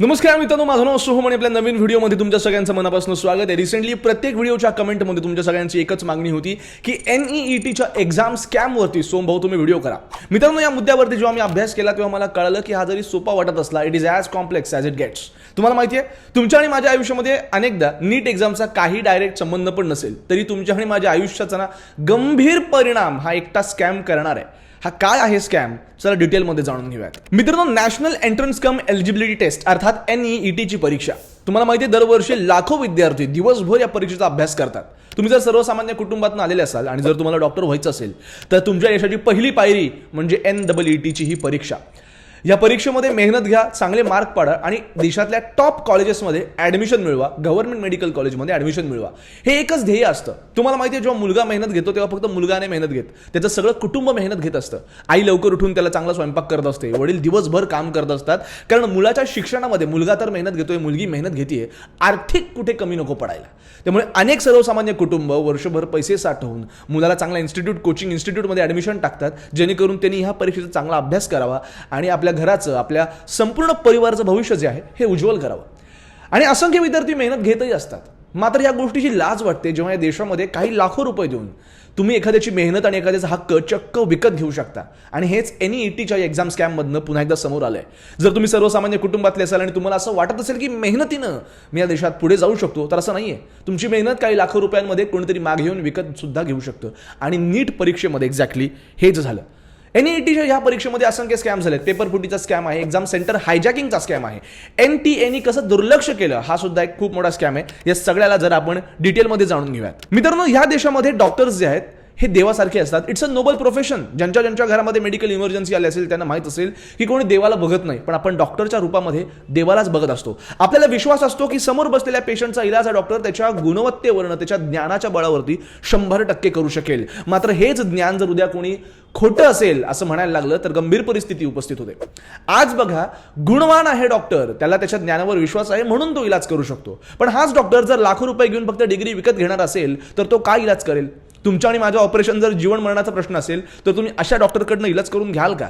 नमस्कार मित्रांनो, माझं नाव सोहम आणि आपल्या नवीन व्हिडिओमध्ये तुमच्या सगळ्यांचं मनापासून स्वागत आहे. रिसेंटली प्रत्येक व्हिडिओच्या कमेंटमध्ये तुमच्या सगळ्यांची एकच मागणी होती की NEETच्या एक्झाम स्कॅमवरती सोम भाऊ तुम्ही व्हिडिओ करा. मित्रांनो, या मुद्द्यावरती जेव्हा मी अभ्यास केला तेव्हा मला कळलं की हा जरी सोपा वाटत असला, it is as complex as it gets. तुम्हाला माहिती आहे, तुमच्या आणि माझ्या आयुष्यामध्ये अनेकदा नीट एक्झामचा काही डायरेक्ट संबंध पण नसेल तरी तुमच्या आणि माझ्या आयुष्याचा ना गंभीर परिणाम हा एकटा स्कॅम करणार आहे. हा काय आहे स्कॅम, चला डिटेलमध्ये जाणून घेऊयात. मित्रांनो, नॅशनल एंट्रन्स कम एलिजिबिलिटी टेस्ट अर्थात NEETची परीक्षा तुम्हाला माहिती आहे, दरवर्षी लाखो विद्यार्थी दिवसभर या परीक्षेचा अभ्यास करतात. तुम्ही जर सर्वसामान्य कुटुंबातून आलेले असाल आणि जर तुम्हाला डॉक्टर व्हायचं असेल तर तुमच्या यशाची पहिली पायरी म्हणजे NEETची ही परीक्षा. या परीक्षेमध्ये मेहनत घ्या, चांगले मार्क पाडा आणि देशातल्या टॉप कॉलेजेसमध्ये ॲडमिशन मिळवा, गव्हर्नमेंट मेडिकल कॉलेजमध्ये ॲडमिशन मिळवा. हे एकच ध्येय असतं. तुम्हाला माहिती आहे, जेव्हा मुलगा मेहनत घेतो तेव्हा फक्त मुलगाने मेहनत घेत, त्याचं सगळं कुटुंब मेहनत घेत असतं. आई लवकर उठून त्याला चांगला स्वयंपाक करत असते, वडील दिवसभर काम करत असतात, कारण मुलाच्या शिक्षणामध्ये मुलगा तर मेहनत घेतोय, मुलगी मेहनत घेतेय, आर्थिक कुठे कमी नको पडायला. त्यामुळे अनेक सर्वसामान्य कुटुंब वर्षभर पैसे साठवून मुलाला चांगला इन्स्टिट्यूट, कोचिंग इन्स्टिट्यूटमध्ये ॲडमिशन टाकतात, जेणेकरून त्यांनी ह्या परीक्षेचा चांगला अभ्यास करावा आणि आपल्या घराचं, आपल्या संपूर्ण परिवाराचं भविष्य जे आहे हे उज्ज्वल करावं. आणि असंख्य विद्यार्थी मेहनत घेतही असतात. मात्र या गोष्टीची लाज वाटते जेव्हा या देशामध्ये काही लाखो रुपये देऊन तुम्ही एखाद्याची मेहनत आणि एखाद्याचा हक्क चक्क विकत घेऊ शकता. आणि हेच NEETच्या एक्झाम स्कॅममधनं पुन्हा एकदा समोर आलंय. जर तुम्ही सर्वसामान्य कुटुंबातले असाल आणि तुम्हाला असं वाटत असेल की मेहनतीनं मी या देशात पुढे जाऊ शकतो, तर असं नाहीये. तुमची मेहनत काही लाखो रुपयांमध्ये कोणीतरी मागे येऊन विकत सुद्धा घेऊ शकतं. आणि नीट परीक्षेमध्ये एक्झॅक्टली हेच झालं. NEETच्या ह्या परीक्षेमध्ये असंख्य स्कॅम झाले. पेपरफुटीचा स्कॅम आहे, एक्झाम सेंटर हायजॅकिंगचा स्कॅम आहे, NTAने कसं दुर्लक्ष केलं हा सुद्धा एक खूप मोठा स्कॅम आहे. या सगळ्याला जर आपण डिटेलमध्ये जाणून घेऊयात. मित्रांनो, ह्या देशामध्ये डॉक्टर्स जे आहेत हे देवासारखे असतात. It's a noble profession. ज्यांच्या घरामध्ये मेडिकल इमर्जन्सी आली असेल त्यांना माहित असेल की कोणी देवाला बघत नाही, पण आपण डॉक्टरच्या रूपामध्ये देवालाच बघत असतो. आपल्याला विश्वास असतो की समोर बसलेल्या पेशंटचा इलाज हा डॉक्टर त्याच्या गुणवत्तेवरनं, त्याच्या ज्ञानाच्या बळावरती 100% करू शकेल. मात्र हेच ज्ञान जर उद्या कोणी खोटं असेल असं म्हणायला लागलं तर गंभीर परिस्थिती उपस्थित होते. आज बघा, गुणवान आहे डॉक्टर, त्याला त्याच्या ज्ञानावर विश्वास आहे म्हणून तो इलाज करू शकतो. पण हाच डॉक्टर जर लाखो रुपये घेऊन फक्त डिग्री विकत घेणार असेल तर तो काय इलाज करेल? तुमच्या आणि माझ्या ऑपरेशन जर जीवन मरणाचा प्रश्न असेल तर तुम्ही अशा डॉक्टरकडनं इलाज करून घ्याल का?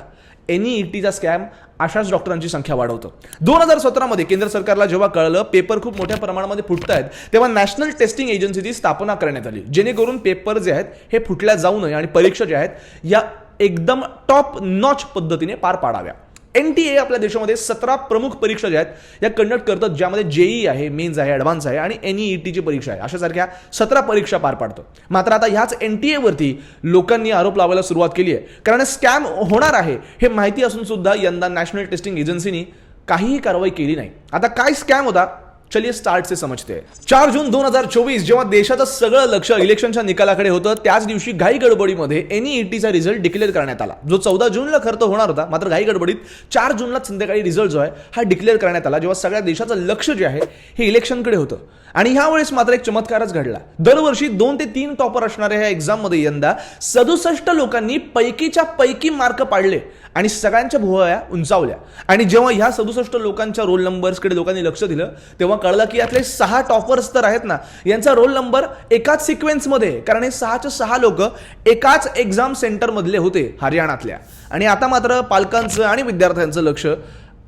NEETचा स्कॅम अशाच डॉक्टरांची संख्या वाढवतो. 2017 मध्ये केंद्र सरकारला जेव्हा कळलं पेपर खूप मोठ्या प्रमाणामध्ये फुटत आहेत, तेव्हा नॅशनल टेस्टिंग एजन्सीची स्थापना करण्यात आली, जेणेकरून पेपर जे आहेत हे फुटल्या जाऊ नये आणि परीक्षा ज्या आहेत या एकदम टॉप नॉच पद्धतीने पार पाडाव्या. NTA आपल्या देशामध्ये 17 प्रमुख परीक्षा ज्या आहेत या कंडक्ट करतात, ज्यामध्ये JEE आहे, मेन्स आहे, ॲडव्हान्स आहे आणि NEETची परीक्षा आहे. अशासारख्या 17 परीक्षा पार पाडतो. मात्र आता ह्याच NTA वरती लोकांनी आरोप लावायला सुरुवात केली आहे, कारण स्कॅम होणार आहे हे माहिती असून सुद्धा यंदा नॅशनल टेस्टिंग एजन्सीनी काहीही कारवाई केली नाही. आता काय स्कॅम होता, चलिए स्टार्ट से समजते हैं. 4 जून 2024 जेव्हा देशाचं सगळं लक्ष इलेक्शनच्या निकालाकडे होतं, त्याच दिवशी घाई गडबडीमध्ये NEETचा रिझल्ट डिक्लेअर करण्यात आला, जो 14 जूनला खरं तर होणार होता. मात्र घाई गडबडीत 4 जूनला संध्याकाळी रिझल्ट जो आहे हा डिक्लेअर करण्यात आला, जेव्हा सगळ्या देशाचं लक्ष जे आहे हे इलेक्शनकडे होतं. आणि ह्यावेळेस मात्र एक चमत्कारच घडला. दरवर्षी 2 ते 3 टॉपर असणाऱ्या ह्या एक्झाममध्ये यंदा 67 लोकांनी पैकीच्या पैकी मार्क पाडले आणि सगळ्यांच्या भुवया उंचावल्या. आणि जेव्हा ह्या 67 लोकांच्या रोल नंबर्सकडे लोकांनी लक्ष दिलं तेव्हा कळलं की यातले 6 टॉपर्स तर आहेत ना, यांचा रोल नंबर एकाच सिक्वेन्समध्ये, कारण हे 6चे 6 लोक एकाच एक्झाम सेंटरमधले होते हरियाणातल्या. आणि आता मात्र पालकांचं आणि विद्यार्थ्यांचं लक्ष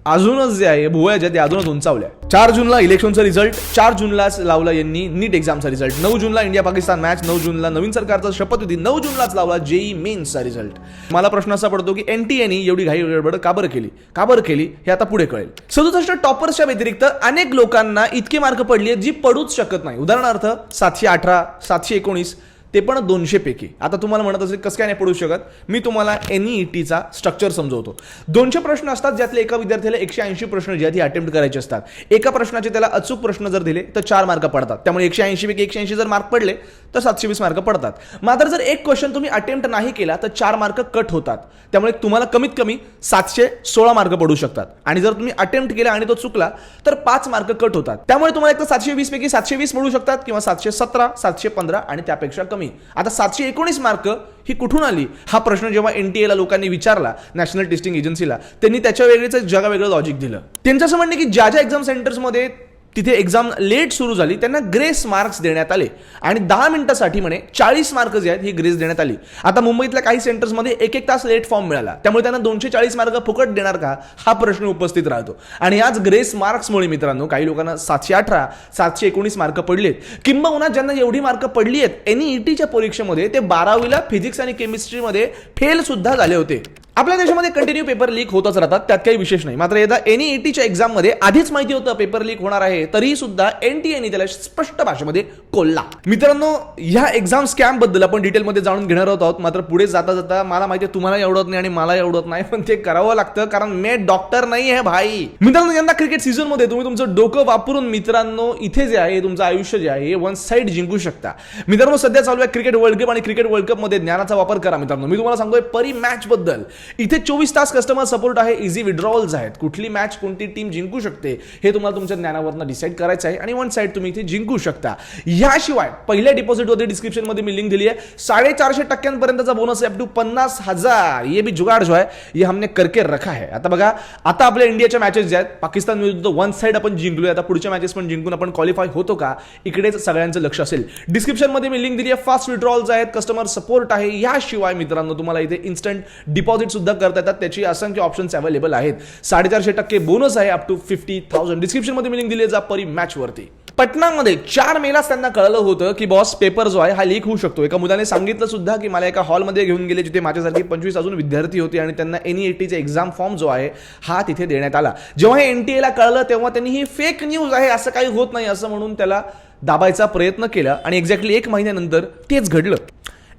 अजूनच जे आहे भुवया ज्या ते अजूनच उंचावल्या. 4 जूनला इलेक्शनचा रिझल्ट, 4 जूनलाच लावला यांनी नीट एक्झामचा रिझल्ट, 9 जूनला इंडिया पाकिस्तान मॅच, 9 जूनला नवीन सरकारचा शपथविधी, 9 जूनलाच लावला JEE मेन्सचा रिझल्ट. मला प्रश्न असा पडतो की NTAने एवढी घाई गडबड का बरं केली हे आता पुढे कळेल. 67 टॉपर्सच्या व्यतिरिक्त अनेक लोकांना इतके मार्क पडले जी पडूच शकत नाही. उदाहरणार्थ 718, 719 ते पण 200 पैकी. आता तुम्हाला म्हणत असेल कसं काय नाही पडू शकत, मी तुम्हाला NEETचा स्ट्रक्चर समजवतो. 200 प्रश्न असतात, ज्यातले एका विद्यार्थ्याला 180 प्रश्न जे आहेत ती अटेम्प्ट करायचे असतात. एका प्रश्नाचे त्याला अचूक प्रश्न जर दिले तर 4 मार्क पडतात. त्यामुळे 180 पैकी 180 जर मार्क पडले तर 720 मार्क पडतात. मात्र जर एक क्वेश्चन तुम्ही अटेम्प्ट नाही केला तर 4 मार्क कट होतात. त्यामुळे तुम्हाला कमीत कमी 716 मार्क पडू शकतात. आणि जर तुम्ही अटेम्प्ट केला आणि तो चुकला तर 5 मार्क कट होतात. त्यामुळे तुम्हाला एक तर 720 पैकी 720 पडू शकतात किंवा 717, 715 आणि त्यापेक्षा कमी. आता 719 मार्क ही कुठून आली हा प्रश्न जेव्हा NTAला लोकांनी विचारला, नॅशनल टेस्टिंग एजन्सीला, त्यांनी त्याच्या वेगळेच जगावेगळं लॉजिक दिलं. त्यांचं असं म्हणणं की ज्या एक्झाम सेंटर्समध्ये तिथे एक्झाम लेट सुरू झाली, त्यांना ग्रेस मार्क्स देण्यात आले आणि 10 मिनिटासाठी म्हणे 40 मार्क जे आहेत ही ग्रेस देण्यात आली. आता मुंबईतल्या काही सेंटर्समध्ये एक तास लेट फॉर्म मिळाला, त्यामुळे त्यांना 240 मार्क फुकट देणार का हा प्रश्न उपस्थित राहतो. आणि याच ग्रेस मार्क्समुळे मित्रांनो काही लोकांना 718 719 मार्क पडलेत, किंबहुना ज्यांना एवढी मार्क पडली आहेत NEETच्या परीक्षेमध्ये ते 12वीला फिजिक्स आणि केमिस्ट्रीमध्ये फेल सुद्धा झाले होते. आपल्या देशामध्ये कंटिन्यू पेपर लीक होतच राहतात, त्यात काही विशेष नाही. मात्र एकदा NEETच्या एक्झाममध्ये आधीच माहिती होतं पेपर लीक होणार आहे, तरीही सुद्धा NTAने त्याला स्पष्ट भाषेमध्ये कोल्ला. मित्रांनो, ह्या एक्झाम स्कॅम बद्दल आपण डिटेलमध्ये जाणून घेणार आहोत. मात्र पुढे जाता जाता मला माहिती आहे तुम्हाला एवढत नाही आणि मला एवढत नाही, पण ते करावं लागतं कारण मी डॉक्टर नाही आहे भाई. मित्रांनो, यंदा क्रिकेट सीझन मध्ये तुम्ही तुमचं डोकं वापरून मित्रांनो इथे जे आहे तुमचं आयुष्य जे आहे वन साइड जिंकू शकता. मित्रांनो, सध्या चालू आहे क्रिकेट वर्ल्ड कप आणि क्रिकेट वर्ल्ड कप मध्ये ज्ञानाचा वापर करा. मित्रांनो, मी तुम्हाला सांगतोय परी मॅच बद्दल. इथे 24 तास कस्टमर सपोर्ट आहे, इझी विड्रॉवल्स आहेत, कुठली मॅच कोणती टीम जिंकू शकते हे तुम्हाला तुमच्या ज्ञानावरनं डिसाईड करायचं आहे आणि वन साइड तुम्ही इथे जिंकू शकता. याशिवाय पहिल्या डिपॉझिटवरती डिस्क्रिप्शन मध्ये मी लिंक दिली आहे. 450% पर्यंतचा बोनस आहे, अप टू 50,000. ये भी जुगाड़ जो है ये हमने करके रखा है. आता बघा, आता आपल्या इंडियाच्या मॅचेस ज्या आहेत पाकिस्तान विरुद्ध वन साइड आपण जिंकलोय, आता पुढच्या मॅचेस पण जिंकून आपण क्वालिफाय होतो का इकडेच सगळ्यांचं लक्ष असेल. डिस्क्रिप्शन मध्ये मी लिंक दिली आहे. फास्ट विड्रॉवल्स आहेत, कस्टमर सपोर्ट आहे. याशिवाय मित्रांनो तुम्हाला इथे इन्स्टंट डिपॉझिट सुद्धा करता येतात, त्याची असंख्य ऑप्शन्स अवेलेबल आहेत. 450% बोनस आहे, अप टू 50,000. डिस्क्रिप्शन मध्ये मी लिंक दिली आहे, जा परी मॅच वरती. पटनामध्ये 4 मेलाच त्यांना कळलं होतं की बॉस पेपर जो आहे हा लीक होऊ शकतो. एका मुलाने सांगितलं सुद्धा की मला एका हॉलमध्ये घेऊन गेले जिथे माझ्यासारखी 25 अजून विद्यार्थी होते आणि त्यांना NEETचा एक्झाम फॉर्म जो आहे हा तिथे देण्यात आला. जेव्हा हे NTA ला कळलं तेव्हा त्यांनी ही फेक न्यूज आहे, असं काही होत नाही असं म्हणून त्याला दाबायचा प्रयत्न केला आणि एक्झॅक्टली 1 महिन्यानंतर तेच घडलं.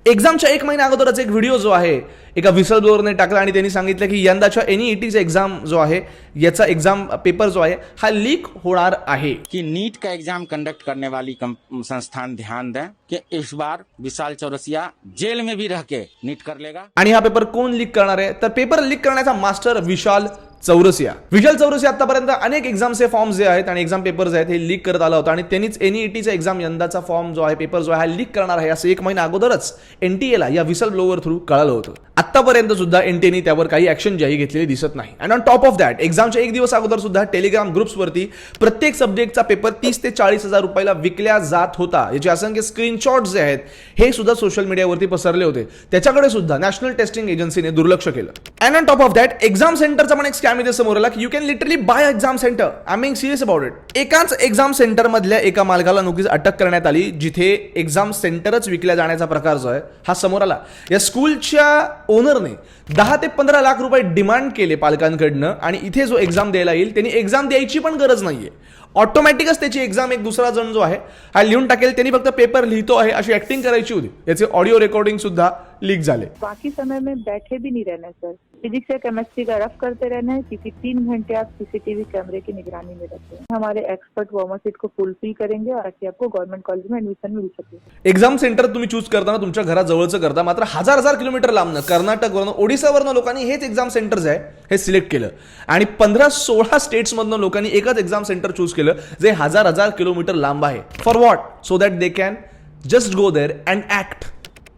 एक्झामच्या 1 महिन्या अगोदरच एक व्हिडिओ जो आहे एका विसल ब्लोअरने टाकला आणि त्यांनी सांगितलं की यंदाच्या NEETचा एक्झाम जो आहे याचा एक्झाम पेपर जो आहे हा लीक होणार आहे. कि नीट का एग्जाम कंडक्ट करने वाली संस्थान ध्यान दें कि इस बार विशाल चौरसिया जेल में भी रह के नीट कर लेगा. आणि हा पेपर कोण लीक करणार आहे तर पेपर लीक करण्याचा मास्टर विशाल चौरसिया. विशाल चौरसिया आतापर्यंत अनेक एक्झामचे फॉर्म जे आहेत आणि एक्झाम पेपर जे आहेत हे लीक करत आला होता आणि त्यांनीच NEETचा एक्झाम यंदाचा फॉर्म जो आहे पेपर जो आहे हा लीक करणार आहे असं 1 महिना अगोदरच NTA या विसल ब्लोअर थ्रू कळालं होतं. आतापर्यंत सुद्धा NTAने त्यावर काही ऍक्शन जी घेतलेली दिसत नाही. आणि ऑन टॉप ऑफ दॅट एक्झामच्या 1 दिवस अगोदर सुद्धा टेलिग्राम ग्रुप्सवरती प्रत्येक सब्जेक्टचा पेपर 30 ते 40,000 रुपयाला विकल्या जात होता. याचे असंख्य स्क्रीनशॉट जे आहेत हे सुद्धा सोशल मीडियावरती पसरले होते. त्याच्याकडे सुद्धा नॅशनल टेस्टिंग एजन्सीने दुर्लक्ष केलं. And on top of that exam सेंटरचा पण एक स्कॅम इथे समोर आला की you can literally buy exam centre. I am serious about it. एकाच एक्झाम सेंटर मधल्या एका मालकाला नुकतीच अटक करण्यात आली जिथे एक्झाम सेंटरच विकल्या जाण्याचा प्रकार जो आहे हा समोर आला. या स्कूलच्या ओनरने 10 ते 15 लाख रुपये डिमांड केले पालकांकडनं आणि इथे जो एक्झाम द्यायला येईल त्यांनी एक्झाम द्यायची पण गरज नाहीये, ऑटोमॅटिकच त्याची एक्झाम एक दुसरा जण जो आहे हा लिहून टाकेल, त्यांनी फक्त पेपर लिहितो आहे अशी ऍक्टिंग करायची होती. याचे ऑडिओ रेकॉर्डिंग सुद्धा लीक झाले. बाकी समय में बैठे भी नहीं रहना सर, फिजिक्स या केमिस्ट्री का रफ करते रहना है क्योंकि 3 घंटे आप CCTV कैमरे की निगरानी में रहते हैं. हमारे एक्सपर्ट वार्मर सीट को फुलफिल करेंगे ताकि आपको गवर्नमेंट कॉलेज में एडमिशन मिल सके. एक्झाम सेंटर तुम्ही चूज करताना तुमच्या घराजवळचं करता, मात्र हजार किलोमीटर लांबनं कर्नाटकवरनं ओडिसावरनं लोकांनी हेच एक्झाम सेंटर जे आहे हे सिलेक्ट केलं आणि 15-16 स्टेट्समधनं लोकांनी एकच एक्झाम सेंटर चूज केलं जे हजार किलोमीटर लांब आहे. For what? So that they can just go there and act.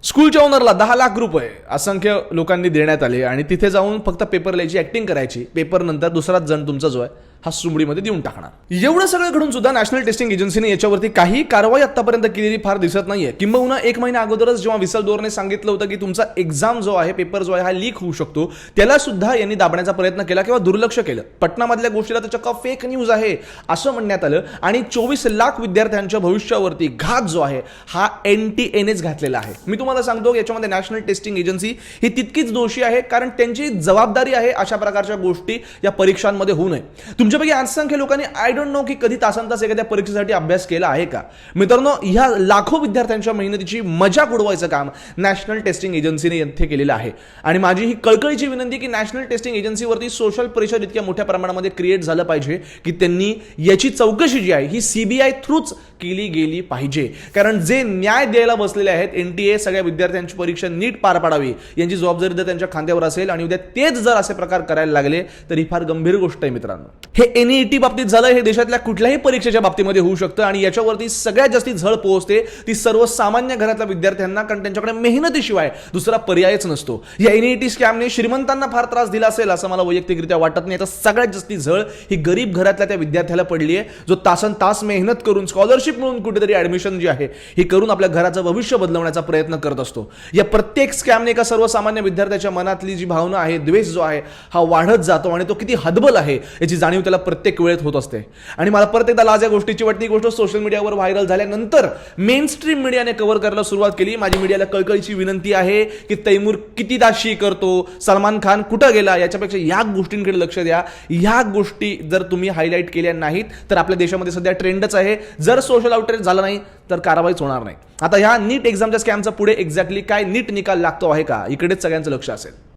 स्कूलच्या ओनरला 10 लाख रुपये असंख्य लोकांनी देण्यात आले आणि तिथे जाऊन फक्त पेपर लिहायची ऍक्टिंग करायची. पेपर नंतर दुसराच जण तुमचा जो आहे हा सुमडीमध्ये देऊन टाकणार. एवढं सगळं घडून सुद्धा नॅशनल टेस्टिंग एजन्सीने याच्यावरती काही कारवाई आतापर्यंत केलेली फार दिसत नाहीये. किंबहुना 1 महिना अगोदरच जेव्हा विसल ब्लोअरने सांगितलं होतं की तुमचा एक्झाम जो आहे पेपर जो आहे हा लीक होऊ शकतो, त्याला सुद्धा यांनी दाबण्याचा प्रयत्न केला किंवा दुर्लक्ष केलं. पटनामधल्या गोष्टीला तर चक्क फेक न्यूज आहे असं म्हणण्यात आलं आणि 24 लाख विद्यार्थ्यांच्या भविष्यावरती घात जो आहे हा NTAनेच घातलेला आहे. मी तुम्हाला सांगतो याच्यामध्ये नॅशनल टेस्टिंग एजन्सी ही तितकीच दोषी आहे कारण त्यांची जबाबदारी आहे अशा प्रकारच्या गोष्टी या परीक्षांमध्ये होऊ नये. तुमच्यापैकी असंख्य लोकांनी आय डोंट नो की कधी तासंतास एखाद्या परीक्षेसाठी अभ्यास केला आहे का? मित्रांनो, ह्या लाखो विद्यार्थ्यांच्या मेहनतीची मजा उडवायचं काम नॅशनल टेस्टिंग एजन्सीने इथे केलेलं आहे आणि माझी ही कळकळीची विनंती की नॅशनल टेस्टिंग एजन्सीवरती सोशल प्रेशर इतक्या मोठ्या प्रमाणामध्ये क्रिएट झालं पाहिजे की त्यांनी याची चौकशी जी आहे ही CBI थ्रूच केली गेली पाहिजे. कारण जे न्याय द्यायला बसलेले आहेत, NTA सगळ्या विद्यार्थ्यांची परीक्षा नीट पार पाडावी यांची जबाबदारी जर त्यांच्या खांद्यावर असेल आणि उद्या तेच जर असे प्रकार करायला लागले तर ही फार गंभीर गोष्ट आहे मित्रांनो. हे NEET बाबतीत झालं, हे देशातल्या कुठल्याही परीक्षेच्या बाबतीमध्ये होऊ शकतं आणि याच्यावरती सगळ्यात जास्ती झळ पोहोचते ती सर्वसामान्य घरातल्या विद्यार्थ्यांना, कारण त्यांच्याकडे मेहनतीशिवाय दुसरा पर्यायच नसतो. या NEET स्कॅमने श्रीमंतांना फार त्रास दिला असेल असं मला वैयक्तिकरित्या वाटत नाही. आता सगळ्यात जास्ती झळ ही गरीब घरातल्या त्या विद्यार्थ्याला पडली आहे, जो तासन तास मेहनत करून स्कॉलरशिप मिळून कुठेतरी ऍडमिशन जी आहे ही करून आपल्या घराचं भविष्य बदलवण्याचा प्रयत्न करत असतो. या प्रत्येक स्कॅमने एका सर्वसामान्य विद्यार्थ्याच्या मनातली जी भावना आहे, द्वेष जो आहे हा वाढत जातो आणि तो किती हतबल आहे याची जाणीव त्याला प्रत्येक वेळेत होत असते. आणि मला परत एकदा लाज या गोष्टीची वाटते, गोष्ट सोशल मीडियावर व्हायरल झाल्यानंतर मेन स्ट्रीम मीडियाने कव्हर करायला सुरुवात केली. माझी मीडियाला कळकळीची विनंती आहे की तैमूर किती दाशी करतो, सलमान खान कुठं गेला, याच्यापेक्षा या गोष्टींकडे लक्ष द्या. या गोष्टी जर तुम्ही हायलाईट केल्या नाहीत तर आपल्या देशामध्ये सध्या ट्रेंडच आहे, जर सोशल आउटरीच झाला नाही तर कारवाईच होणार नाही. आता ह्या नीट एक्झामच्या स्कॅमचा पुढे एक्झॅक्टली काय नीट निकाल लागतो आहे का, इकडेच सगळ्यांचं लक्ष असेल.